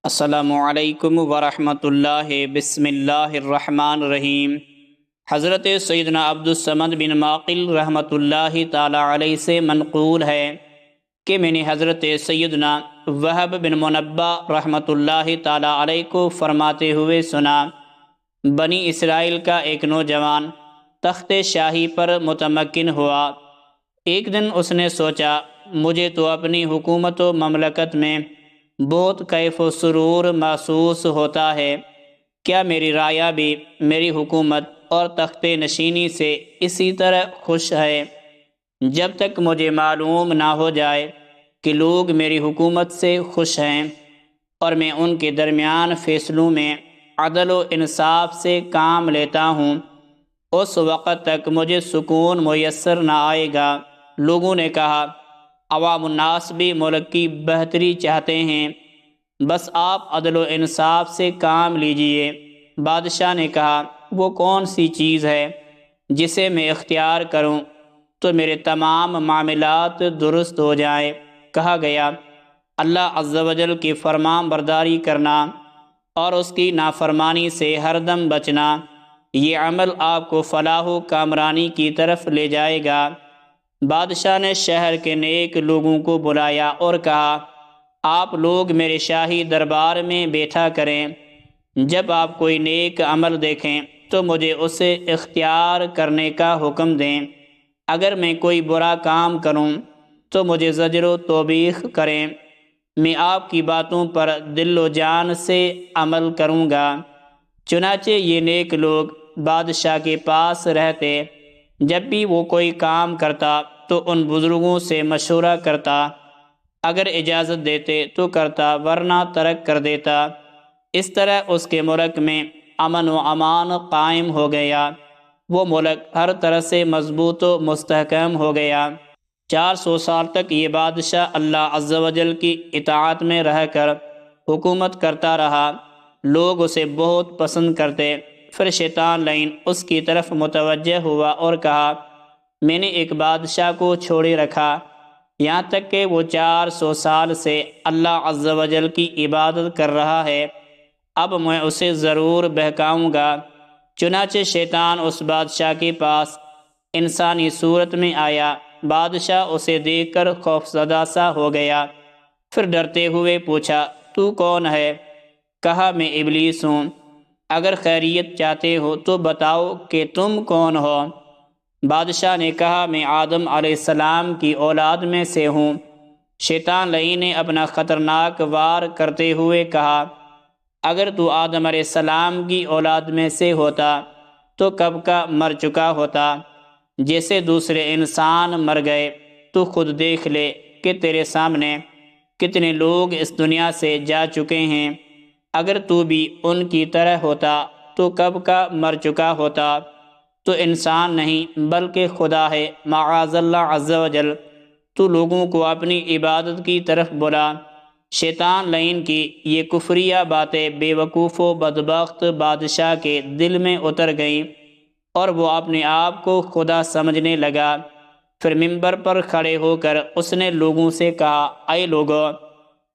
السلام علیکم ورحمۃ اللہ۔ بسم اللہ الرحمن الرحیم۔ حضرت سیدنا عبدالصمد بن معقل رحمۃ اللہ تعالی علیہ سے منقول ہے کہ میں نے حضرت سیدنا وہب بن منبہ رحمۃ اللہ تعالی علیہ کو فرماتے ہوئے سنا، بنی اسرائیل کا ایک نوجوان تخت شاہی پر متمکن ہوا۔ ایک دن اس نے سوچا، مجھے تو اپنی حکومت و مملکت میں بہت کیف و سرور محسوس ہوتا ہے، کیا میری رعایا بھی میری حکومت اور تخت نشینی سے اسی طرح خوش ہے؟ جب تک مجھے معلوم نہ ہو جائے کہ لوگ میری حکومت سے خوش ہیں اور میں ان کے درمیان فیصلوں میں عدل و انصاف سے کام لیتا ہوں، اس وقت تک مجھے سکون میسر نہ آئے گا۔ لوگوں نے کہا، عوام الناس بھی ملک کی بہتری چاہتے ہیں، بس آپ عدل و انصاف سے کام لیجئے۔ بادشاہ نے کہا، وہ کون سی چیز ہے جسے میں اختیار کروں تو میرے تمام معاملات درست ہو جائیں؟ کہا گیا، اللہ عز و جل کی فرمان برداری کرنا اور اس کی نافرمانی سے ہر دم بچنا، یہ عمل آپ کو فلاح و کامرانی کی طرف لے جائے گا۔ بادشاہ نے شہر کے نیک لوگوں کو بلایا اور کہا، آپ لوگ میرے شاہی دربار میں بیٹھا کریں، جب آپ کوئی نیک عمل دیکھیں تو مجھے اسے اختیار کرنے کا حکم دیں، اگر میں کوئی برا کام کروں تو مجھے زجر و توبیخ کریں، میں آپ کی باتوں پر دل و جان سے عمل کروں گا۔ چنانچہ یہ نیک لوگ بادشاہ کے پاس رہتے، جب بھی وہ کوئی کام کرتا تو ان بزرگوں سے مشورہ کرتا، اگر اجازت دیتے تو کرتا ورنہ ترک کر دیتا۔ اس طرح اس کے ملک میں امن و امان قائم ہو گیا، وہ ملک ہر طرح سے مضبوط و مستحکم ہو گیا۔ 400 سال تک یہ بادشاہ اللہ عز و جل کی اطاعت میں رہ کر حکومت کرتا رہا، لوگ اسے بہت پسند کرتے۔ پھر شیطان لعین اس کی طرف متوجہ ہوا اور کہا، میں نے ایک بادشاہ کو چھوڑے رکھا، یہاں تک کہ وہ 400 سال سے اللہ عز و جل کی عبادت کر رہا ہے، اب میں اسے ضرور بہکاؤں گا۔ چنانچہ شیطان اس بادشاہ کے پاس انسانی صورت میں آیا، بادشاہ اسے دیکھ کر خوفزدہ سا ہو گیا، پھر ڈرتے ہوئے پوچھا، تو کون ہے؟ کہا، میں ابلیس ہوں، اگر خیریت چاہتے ہو تو بتاؤ کہ تم کون ہو؟ بادشاہ نے کہا، میں آدم علیہ السلام کی اولاد میں سے ہوں۔ شیطان لعین نے اپنا خطرناک وار کرتے ہوئے کہا، اگر تو آدم علیہ السلام کی اولاد میں سے ہوتا تو کب کا مر چکا ہوتا، جیسے دوسرے انسان مر گئے۔ تو خود دیکھ لے کہ تیرے سامنے کتنے لوگ اس دنیا سے جا چکے ہیں، اگر تو بھی ان کی طرح ہوتا تو کب کا مر چکا ہوتا۔ تو انسان نہیں بلکہ خدا ہے، معاذ اللہ عز و جل، تو لوگوں کو اپنی عبادت کی طرف بلا۔ شیطان لعین کی یہ کفریہ باتیں بے وقوف و بدبخت بادشاہ کے دل میں اتر گئیں اور وہ اپنے آپ کو خدا سمجھنے لگا۔ پھر منبر پر کھڑے ہو کر اس نے لوگوں سے کہا، اے لوگو،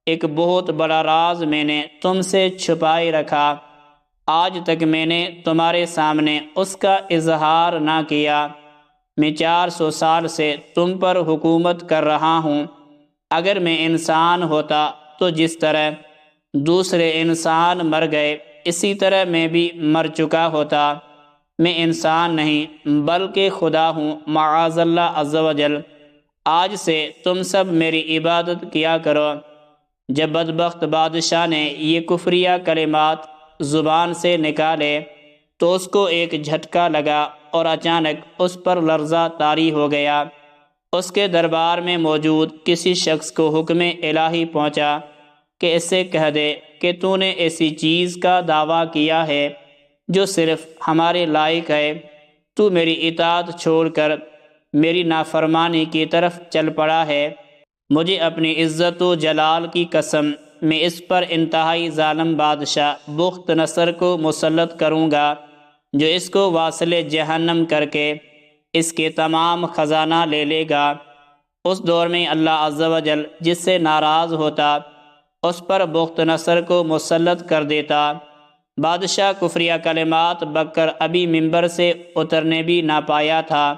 ایک بہت بڑا راز میں نے تم سے چھپائے رکھا، آج تک میں نے تمہارے سامنے اس کا اظہار نہ کیا۔ میں 400 سال سے تم پر حکومت کر رہا ہوں، اگر میں انسان ہوتا تو جس طرح دوسرے انسان مر گئے اسی طرح میں بھی مر چکا ہوتا۔ میں انسان نہیں بلکہ خدا ہوں، معاذ اللہ عز و جل، آج سے تم سب میری عبادت کیا کرو۔ جب بدبخت بادشاہ نے یہ کفریہ کلمات زبان سے نکالے تو اس کو ایک جھٹکا لگا اور اچانک اس پر لرزہ طاری ہو گیا۔ اس کے دربار میں موجود کسی شخص کو حکم الہی پہنچا کہ اسے کہہ دے کہ تو نے ایسی چیز کا دعویٰ کیا ہے جو صرف ہمارے لائق ہے، تو میری اطاعت چھوڑ کر میری نافرمانی کی طرف چل پڑا ہے۔ مجھے اپنی عزت و جلال کی قسم، میں اس پر انتہائی ظالم بادشاہ بخت نصر کو مسلط کروں گا، جو اس کو واصل جہنم کر کے اس کے تمام خزانہ لے لے گا۔ اس دور میں اللہ عز و جل جس سے ناراض ہوتا اس پر بخت نصر کو مسلط کر دیتا۔ بادشاہ کفریہ کلمات بک کر ابھی ممبر سے اترنے بھی نہ پایا تھا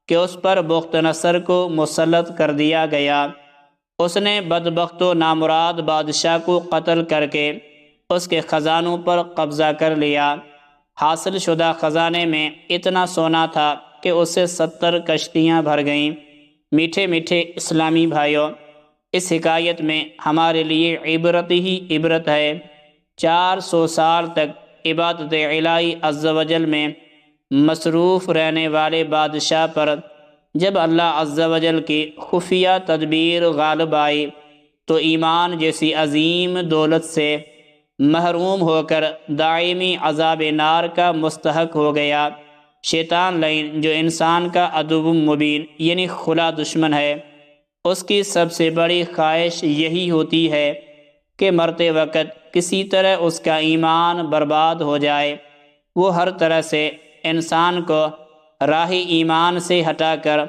کہ اس پر بخت نصر کو مسلط کر دیا گیا۔ اس نے بدبخت و نامراد بادشاہ کو قتل کر کے اس کے خزانوں پر قبضہ کر لیا۔ حاصل شدہ خزانے میں اتنا سونا تھا کہ اس سے 70 کشتیاں بھر گئیں۔ میٹھے میٹھے اسلامی بھائیوں، اس حکایت میں ہمارے لیے عبرت ہی عبرت ہے۔ 400 سال تک عبادت الہی عز و جل میں مصروف رہنے والے بادشاہ پر جب اللہ عز و جل کی خفیہ تدبیر غالب آئی تو ایمان جیسی عظیم دولت سے محروم ہو کر دائمی عذاب نار کا مستحق ہو گیا۔ شیطان لعین جو انسان کا عدو مبین یعنی کھلا دشمن ہے، اس کی سب سے بڑی خواہش یہی ہوتی ہے کہ مرتے وقت کسی طرح اس کا ایمان برباد ہو جائے۔ وہ ہر طرح سے انسان کو راہ ایمان سے ہٹا کر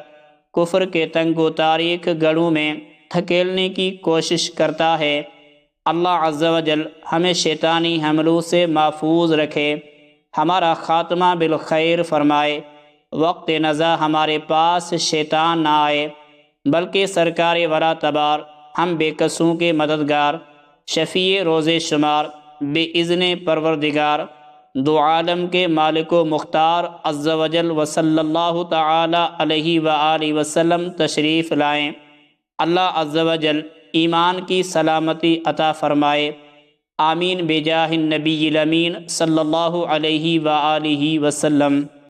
کفر کے تنگ و تاریک گڑھوں میں دھکیلنے کی کوشش کرتا ہے۔ اللہ عز و جل ہمیں شیطانی حملوں سے محفوظ رکھے، ہمارا خاتمہ بالخیر فرمائے۔ وقت نزا ہمارے پاس شیطان نہ آئے بلکہ سرکار ورا تبار ہم بے کسوں کے مددگار، شفیع روز شمار بے اذن پروردگار، دو عالم کے مالک و مختار عز و جل و صلی اللہ تعالی علیہ وآلہ وسلم تشریف لائیں۔ اللہ عز و جل ایمان کی سلامتی عطا فرمائے، آمین بجاہ النبی الامین صلی اللہ علیہ وآلہ وسلم۔